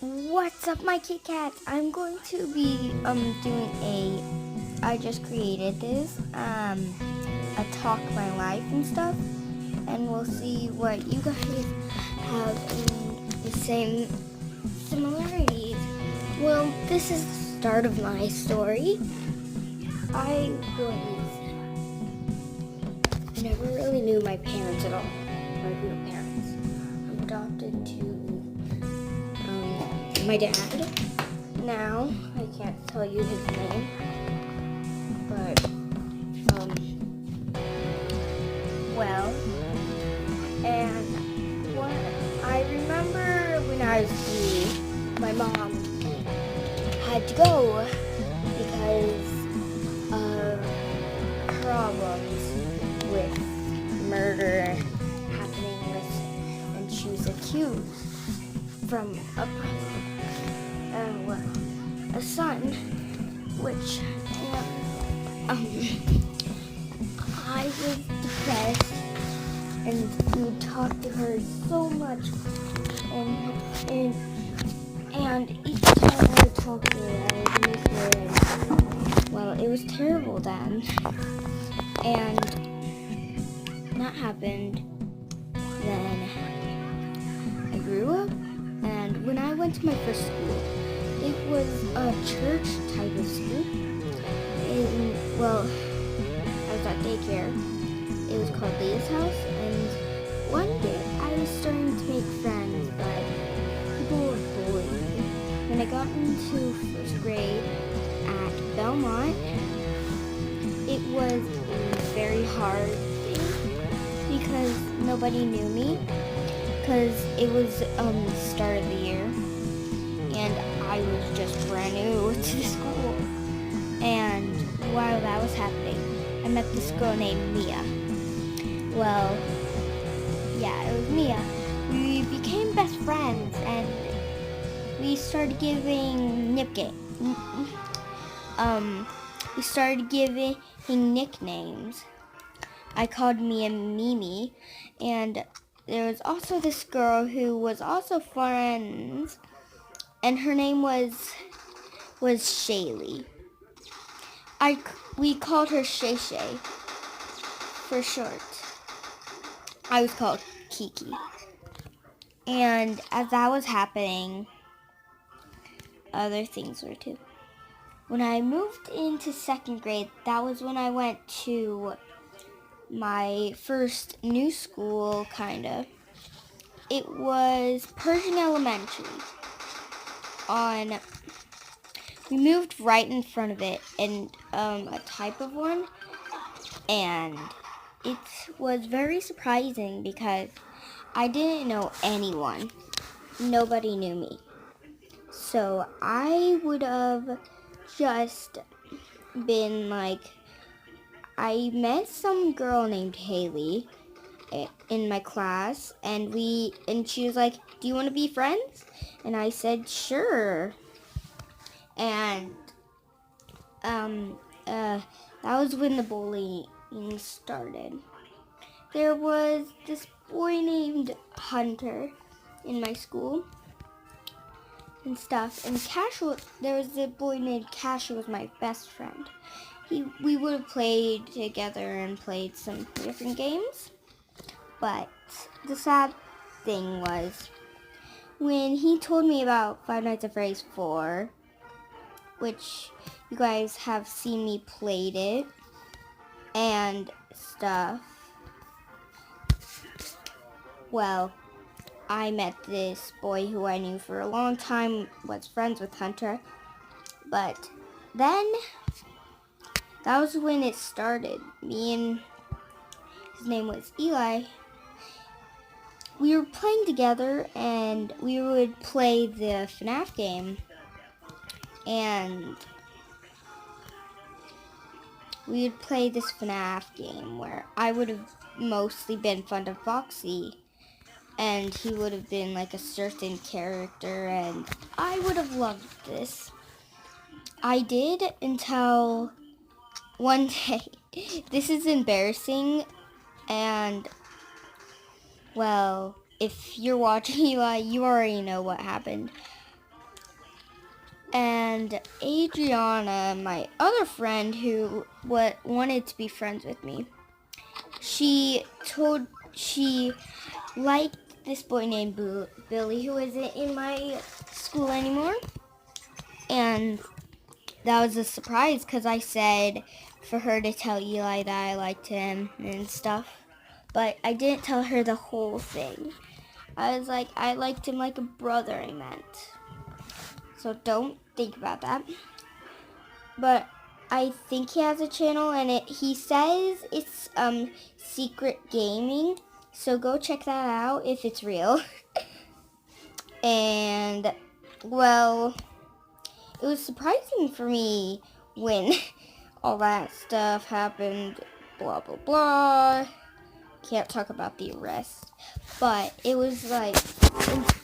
What's up, my Kit Kats? I'm going to be doing I just created this a talk my life and stuff, and we'll see what you guys have in the same similarities. Well, this is the start of my story. I never really knew my parents at all, my real parents. I'm adopted to my dad. Now, I can't tell you his name, but, and what I remember when I was 3, my mom had to go because of problems with murder happening and she was accused from a son, which I was depressed and would talk to her so much, and each time I would talk to her, I would miss her, and well, it was terrible then, and that happened. Then I grew up, and when I went to my first school, it was a church type of school. I was at daycare. It was called Leah's House, and one day I was starting to make friends, but people were bullying me. When I got into first grade at Belmont, it was a very hard thing because nobody knew me, because it was the start of the year, and I was just brand new to the school. And while that was happening, I met this girl named Mia. Well, yeah, it was Mia. We became best friends, and we started giving we started giving nicknames. I called Mia Mimi, and there was also this girl who was also friends, and her name was Shaylee. We called her Shay Shay for short. I was called Kiki. And as that was happening, other things were too. When I moved into second grade, that was when I went to my first new school, kinda. It was Pershing Elementary. We moved right in front of it, and a type of one, and it was very surprising because I didn't know anyone. Nobody knew me. So I would have just been like, I met some girl named Haley in my class, and she was like, "Do you want to be friends?" And I said, "Sure." And that was when the bullying started. There was this boy named Hunter in my school and stuff, and there was a boy named Cash who was my best friend. We would have played together and played some different games, but the sad thing was when he told me about Five Nights at Freddy's 4, which you guys have seen me played it and stuff. Well, I met this boy who I knew for a long time, was friends with Hunter, but then that was when it started. His name was Eli. We were playing together, and we would play the FNAF game, and we would play this FNAF game where I would have mostly been fond of Foxy, and he would have been like a certain character, and I would have loved this. I did until one day. This is embarrassing, and well, if you're watching Eli, you already know what happened. And Adriana, my other friend who wanted to be friends with me, she liked this boy named Billy who isn't in my school anymore. And that was a surprise because I said for her to tell Eli that I liked him and stuff. But I didn't tell her the whole thing. I was like, I liked him like a brother, I meant. So don't think about that. But I think he has a channel, and he says it's secret gaming. So go check that out if it's real. And well, it was surprising for me when all that stuff happened. Blah blah blah. Can't talk about the arrest. But it was like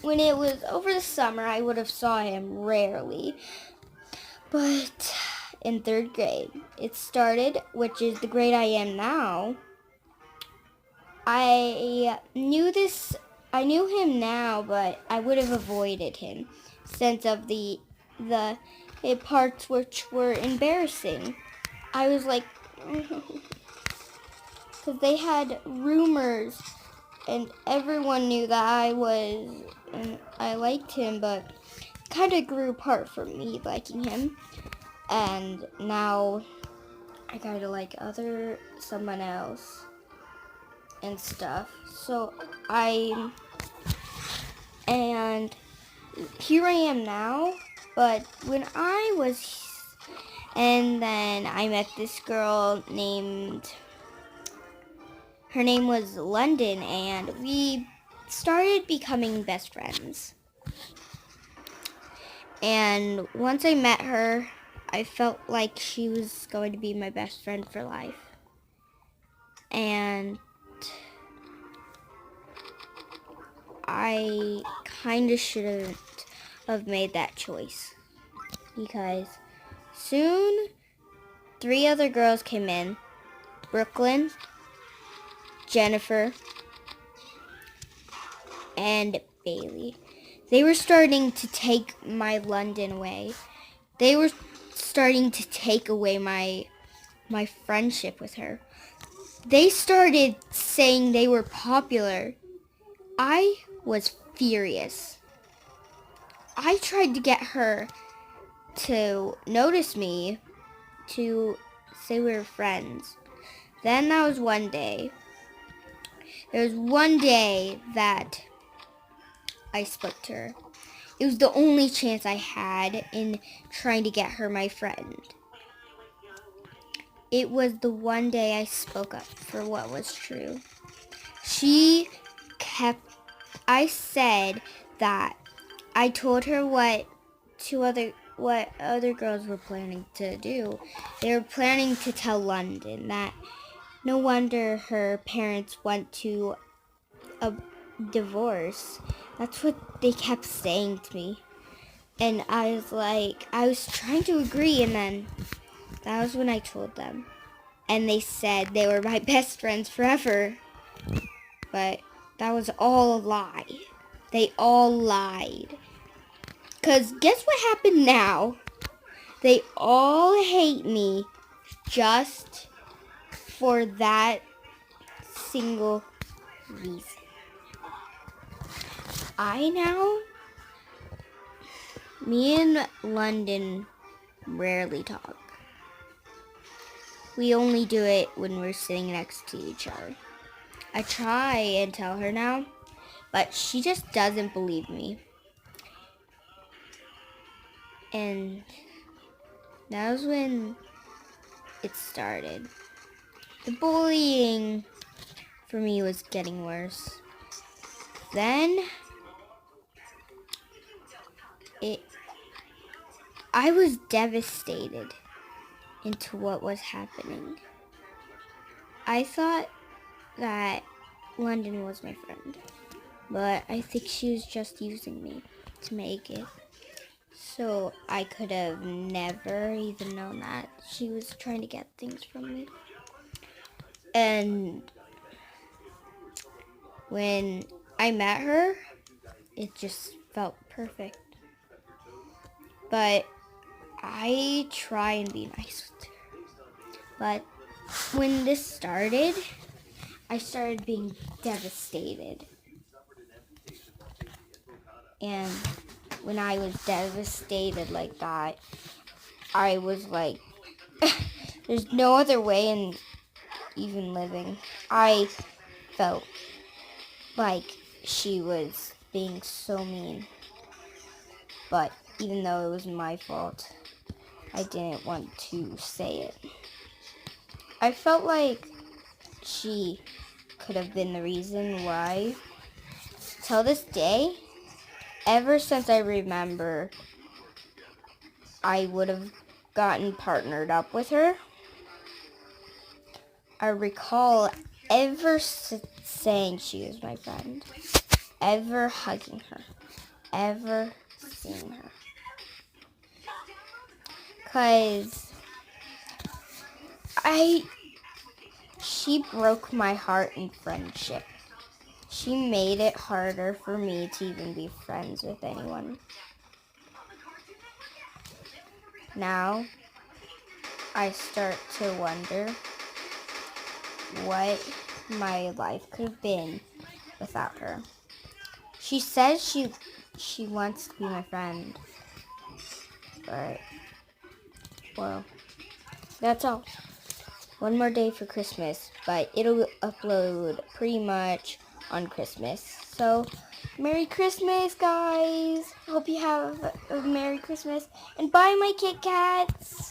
when it was over the summer, I would have saw him rarely. But in 3rd grade, it started, which is the grade I am now. I knew him now, but I would have avoided him since of the parts which were embarrassing. I was like, because they had rumors, and everyone knew that I liked him, but kind of grew apart from me liking him. And now I gotta like someone else and stuff. And here I am now. But when and then I met this girl her name was London, and we started becoming best friends. And once I met her, I felt like she was going to be my best friend for life. And I kind of shouldn't have made that choice, because soon 3 other girls came in. Brooklyn, Jennifer, and Bailey. They were starting to take my London away. They were starting to take away my friendship with her. They started saying they were popular. I was furious. I tried to get her to notice me, to say we were friends. Then that was one day. There was one day that I spoke to her. It was the only chance I had in trying to get her my friend. It was the one day I spoke up for what was true. I said that I told her what other girls were planning to do. They were planning to tell London that no wonder her parents went to a divorce. That's what they kept saying to me. And I was trying to agree, and then that was when I told them. And they said they were my best friends forever. But that was all a lie. They all lied. 'Cause guess what happened now? They all hate me just for that single reason. Me and London rarely talk. We only do it when we're sitting next to each other. I try and tell her now, but she just doesn't believe me. And that was when it started. The bullying for me was getting worse. Then I was devastated into what was happening. I thought that London was my friend, but I think she was just using me to make it. So I could have never even known that she was trying to get things from me. And when I met her, it just felt perfect. But I try and be nice with her. But when this started, I started being devastated. And when I was devastated like that, I was like, there's no other way in even living. I felt like she was being so mean. But even though it was my fault, I didn't want to say it. I felt like she could have been the reason why. Till this day, ever since I remember, I would have gotten partnered up with her. I recall ever saying she was my friend, ever hugging her, ever seeing her. Cause she broke my heart in friendship. She made it harder for me to even be friends with anyone. Now, I start to wonder what my life could have been without her. She says she wants to be my friend, but, well, that's all. One more day for Christmas, but it'll upload pretty much on Christmas. So, Merry Christmas, guys! Hope you have a Merry Christmas, and buy my Kit Kats!